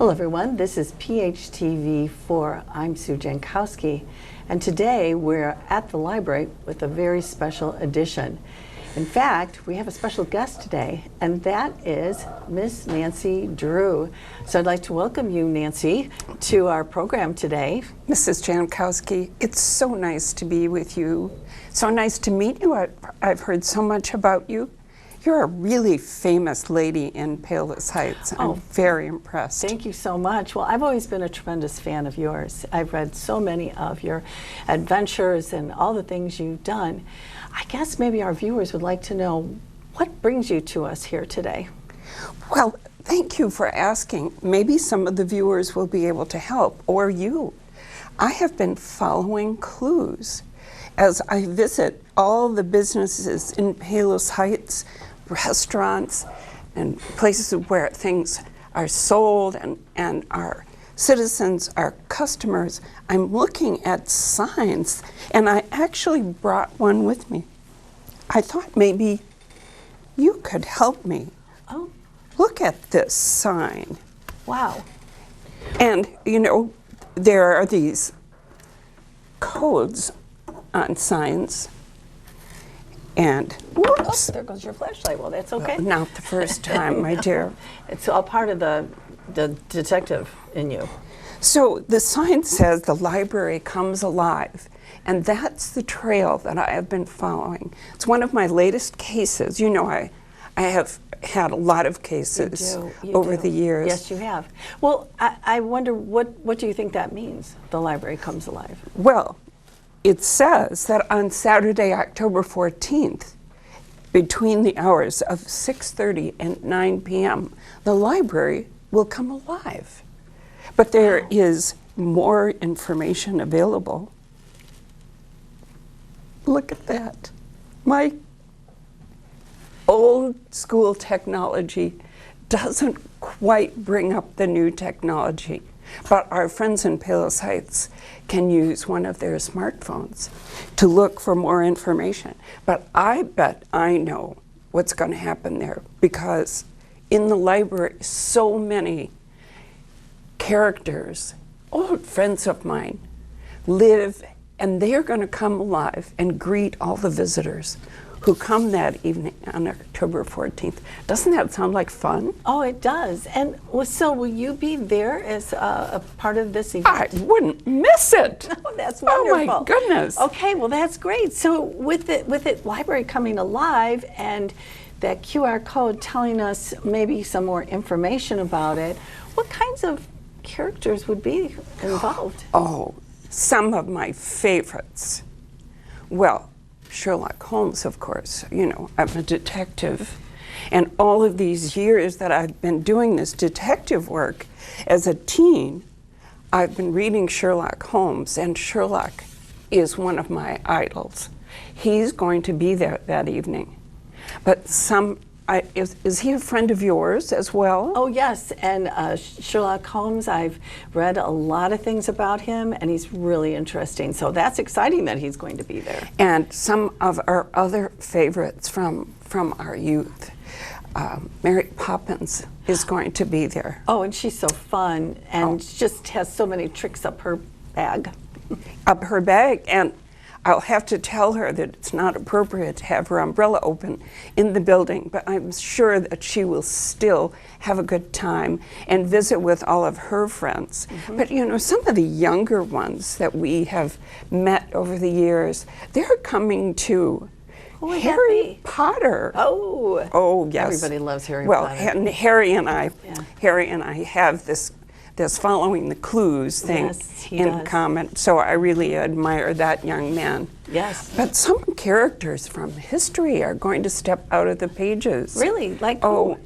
Hello everyone, this is PHTV4. I'm Sue Jankowski, and today we're at the library with a very special edition. In fact, we have a special guest today, and that is Miss Nancy Drew. So I'd like to welcome you, Nancy, to our program today. Mrs. Jankowski, it's so nice to be with you. So nice to meet you. I've heard so much about you. You're a really famous lady in Palos Heights. I'm very impressed. Thank you so much. Well, I've always been a tremendous fan of yours. I've read so many of your adventures and all the things you've done. I guess maybe our viewers would like to know what brings you to us here today. Well, thank you for asking. Maybe some of the viewers will be able to help, or you. I have been following clues as I visit all the businesses in Palos Heights, restaurants and places where things are sold and our citizens, our customers. I'm looking at signs, and I actually brought one with me. I thought maybe you could help me. Oh. Look at this sign. Wow. And you know, there are these codes on signs. And whoops. Oh, there goes your flashlight. Well, that's okay. Not the first time, my dear. It's all part of the detective in you. So the sign says the library comes alive, and that's the trail that I have been following. It's one of my latest cases. You know, I have had a lot of cases over the years. Yes, you have. Well, I wonder, what do you think that means, the library comes alive? Well, it says that on Saturday, October 14th, between the hours of 6:30 and 9 p.m., the library will come alive. But there is more information available. Look at that. My old school technology doesn't quite bring up the new technology. But our friends in Palos Heights can use one of their smartphones to look for more information. But I bet I know what's going to happen there, because in the library, so many characters, old friends of mine, live, and they're going to come alive and greet all the visitors who come that evening on October 14th. Doesn't that sound like fun? Oh, it does. And so will you be there as a part of this event? I wouldn't miss it. Oh, that's wonderful. Oh my goodness. Okay, well that's great. So with the library coming alive and that QR code telling us maybe some more information about it, what kinds of characters would be involved? Oh, some of my favorites. Well, Sherlock Holmes, of course. You know, I'm a detective, and all of these years that I've been doing this detective work as a teen, I've been reading Sherlock Holmes, and Sherlock is one of my idols. He's going to be there that evening. But is he a friend of yours as well? Oh yes, and Sherlock Holmes, I've read a lot of things about him, and he's really interesting. So that's exciting that he's going to be there. And some of our other favorites from our youth. Mary Poppins is going to be there. Oh, and she's so fun, and just has so many tricks up her bag. Up her bag, and I'll have to tell her that it's not appropriate to have her umbrella open in the building, but I'm sure that she will still have a good time and visit with all of her friends. Mm-hmm. But you know, some of the younger ones that we have met over the years, they're coming too. Harry Potter. Oh yes. Everybody loves Harry Potter. Well, and Harry and I have this following the clues thing in common. So I really admire that young man. Yes. But some characters from history are going to step out of the pages. Really? Like who?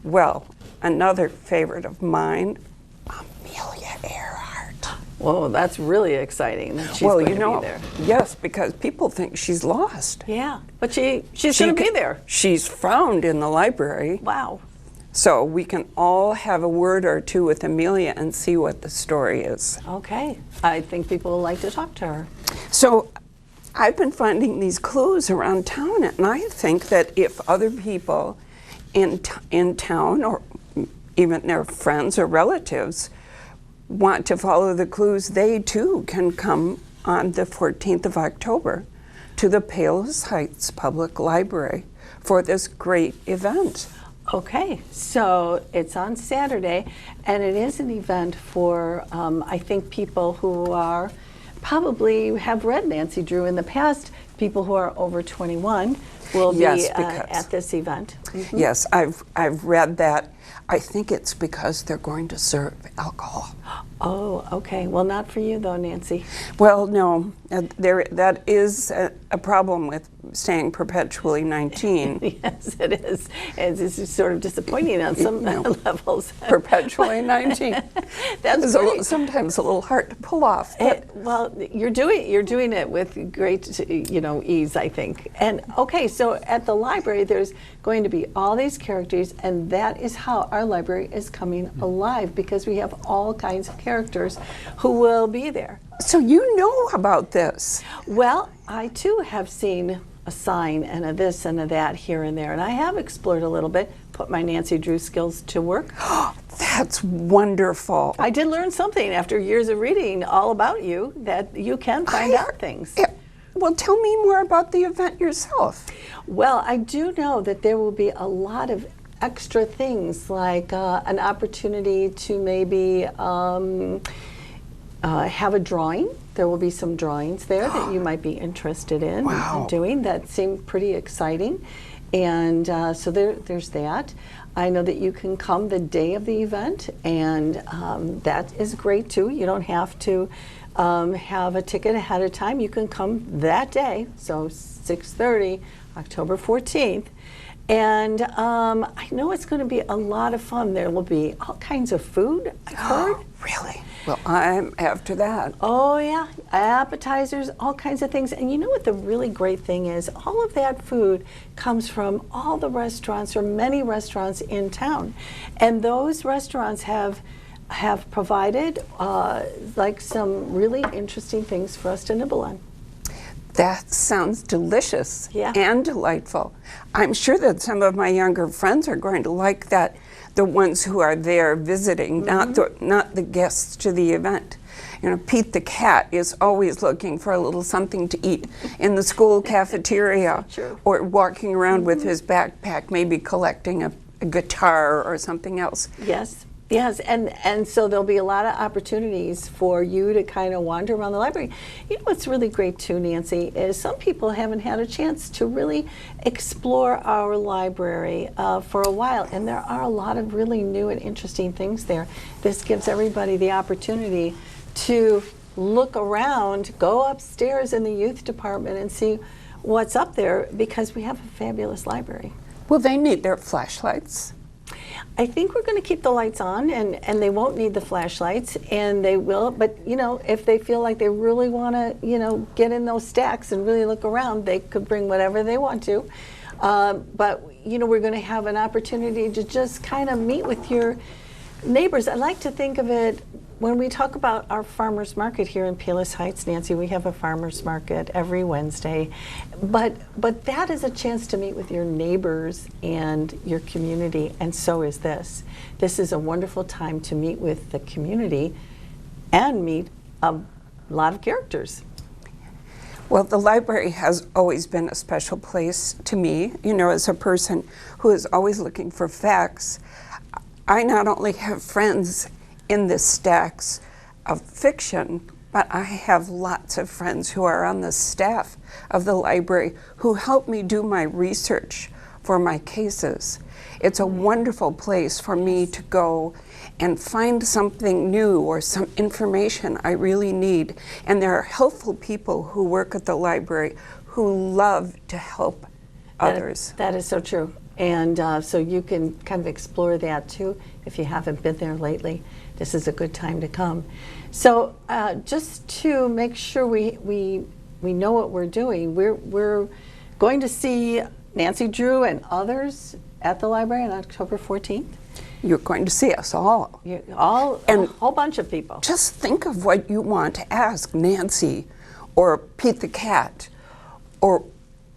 Well, another favorite of mine, Amelia Earhart. Whoa, that's really exciting that she's going to be there. Yes, because people think she's lost. Yeah, but she's going to be there. She's found in the library. Wow. So we can all have a word or two with Amelia and see what the story is. Okay. I think people will like to talk to her. So I've been finding these clues around town, and I think that if other people in town or even their friends or relatives want to follow the clues, they too can come on the 14th of October to the Palos Heights Public Library for this great event. Okay, so it's on Saturday, and it is an event for, I think, people who are probably have read Nancy Drew in the past. People who are over 21 will be at this event. Mm-hmm. Yes, I've read that. I think it's because they're going to serve alcohol. Oh, okay. Well, not for you though, Nancy. Well, no, that is a problem with staying perpetually 19. Yes, it is. It's sort of disappointing on some levels. Perpetually 19. That's great. Sometimes a little hard to pull off. Well, you're doing it with great, ease, I think. And okay, so at the library, there's going to be all these characters, and that is how our library is coming alive, because we have all kinds of characters who will be there. So you know about this? Well, I too have seen a sign and a this and a that here and there, and I have explored a little bit, put my Nancy Drew skills to work. That's wonderful. I did learn something after years of reading all about you, that you can find out things. Well, tell me more about the event yourself. Well, I do know that there will be a lot of extra things, like an opportunity to maybe have a drawing. There will be some drawings there that you might be interested in doing that seem pretty exciting. And so there's that. I know that you can come the day of the event, and that is great too. You don't have to have a ticket ahead of time. You can come that day, so 6:30, October 14th. And I know it's going to be a lot of fun. There will be all kinds of food, I've heard. Really? Well, I'm after that. Oh, yeah. Appetizers, all kinds of things. And you know what the really great thing is? All of that food comes from all the restaurants, or many restaurants in town. And those restaurants have provided like some really interesting things for us to nibble on. That sounds delicious and delightful. I'm sure that some of my younger friends are going to like that, the ones who are there visiting, not the guests to the event. You know, Pete the cat is always looking for a little something to eat in the school cafeteria, or walking around with his backpack, maybe collecting a guitar or something else. Yes. Yes, and so there'll be a lot of opportunities for you to kind of wander around the library. You know what's really great too, Nancy, is some people haven't had a chance to really explore our library for a while, and there are a lot of really new and interesting things there. This gives everybody the opportunity to look around, go upstairs in the youth department and see what's up there, because we have a fabulous library. Will they need their flashlights? I think we're going to keep the lights on, and they won't need the flashlights, and they will, but if they feel like they really want to get in those stacks and really look around, they could bring whatever they want to. But we're going to have an opportunity to just kind of meet with your neighbors. I like to think of it, when we talk about our farmers market here in Palos Heights, Nancy, we have a farmers market every Wednesday, but that is a chance to meet with your neighbors and your community, and so is this. This is a wonderful time to meet with the community and meet a lot of characters. Well, the library has always been a special place to me, as a person who is always looking for facts. I not only have friends in the stacks of fiction, but I have lots of friends who are on the staff of the library who help me do my research for my cases. It's a wonderful place for me to go and find something new or some information I really need. And there are helpful people who work at the library who love to help others. That is so true. And so you can kind of explore that too if you haven't been there lately. This is a good time to come. So just to make sure we know what we're doing, we're going to see Nancy Drew and others at the library on October 14th. You're going to see us all. A whole bunch of people. Just think of what you want to ask Nancy or Pete the cat. Or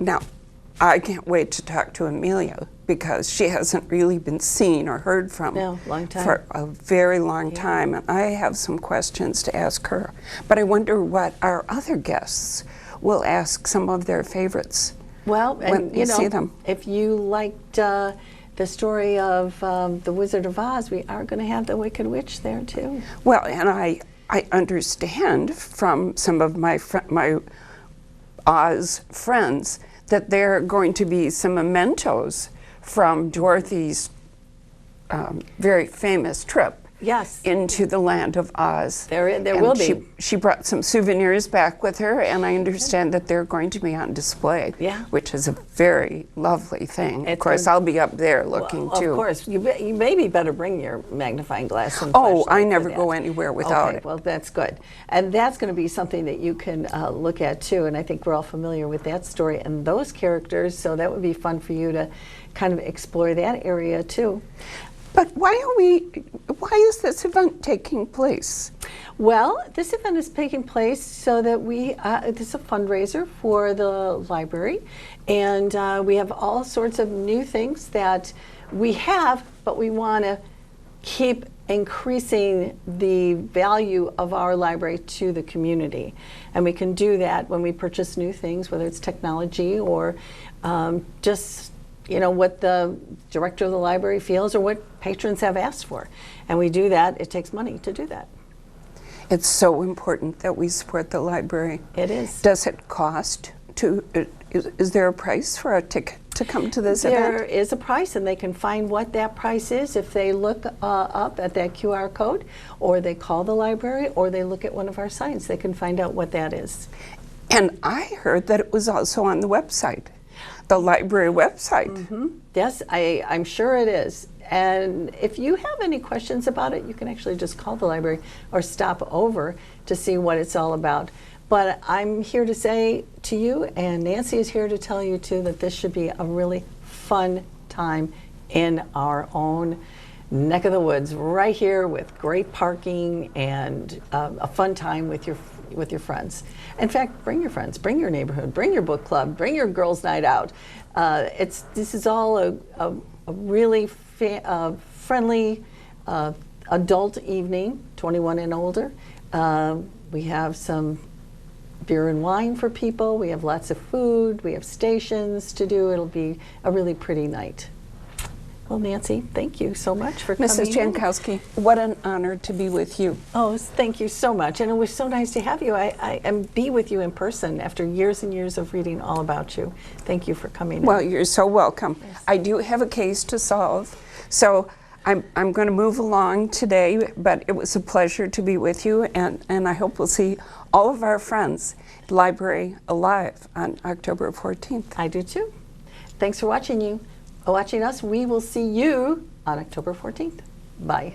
now, I can't wait to talk to Amelia because she hasn't really been seen or heard from No, long time. for a very long time. And I have some questions to ask her. But I wonder what our other guests will ask some of their favorites. Well, when and you you know, see them. if you liked the story of the Wizard of Oz, we are going to have the Wicked Witch there too. Well, and I understand from some of my Oz friends that there are going to be some mementos from Dorothy's very famous trip Yes. into the land of Oz. There And will be. She brought some souvenirs back with her, and I understand that they're going to be on display, Yeah. which is a very lovely thing. Of It's course, a- I'll be up there looking Well, too. of course, you maybe better bring your magnifying glass and Oh, flashlight I for never that. go anywhere without Okay, it. well, that's good. And that's going to be something that you can look at too. And I think we're all familiar with that story and those characters, so that would be fun for you to kind of explore that area too. But why is this event taking place? Well, this event is taking place so that this is a fundraiser for the library, and we have all sorts of new things that we have, but we want to keep increasing the value of our library to the community. And we can do that when we purchase new things, whether it's technology or just what the director of the library feels or what patrons have asked for. And we do that. It takes money to do that. It's so important that we support the library. It is. Does it cost to, is there a price for a ticket to come to this There event? is a price, and they can find what that price is if they look up at that QR code, or they call the library, or they look at one of our signs. They can find out what that is. And I heard that it was also on the website, the library website. Yes, I'm sure it is. And if you have any questions about it, you can actually just call the library or stop over to see what it's all about. But I'm here to say to you, and Nancy is here to tell you too, that this should be a really fun time in our own neck of the woods, right here with great parking and a fun time with your friends. In fact, bring your friends, bring your neighborhood, bring your book club, bring your girls' night out. This is all a really friendly adult evening, 21 and older. We have some beer and wine for people. We have lots of food. We have stations to do. It'll be a really pretty night. Well, Nancy, thank you so much for coming. Mrs. Jankowski, what an honor to be with you. Oh, thank you so much. And it was so nice to have you. And be with you in person after years and years of reading all about you. Thank you for coming. Well, you're so welcome. Yes. I do have a case to solve, so I'm going to move along today, but it was a pleasure to be with you, and I hope we'll see all of our friends at Library Alive on October 14th. I do too. Thanks for watching us. We will see you on October 14th. Bye.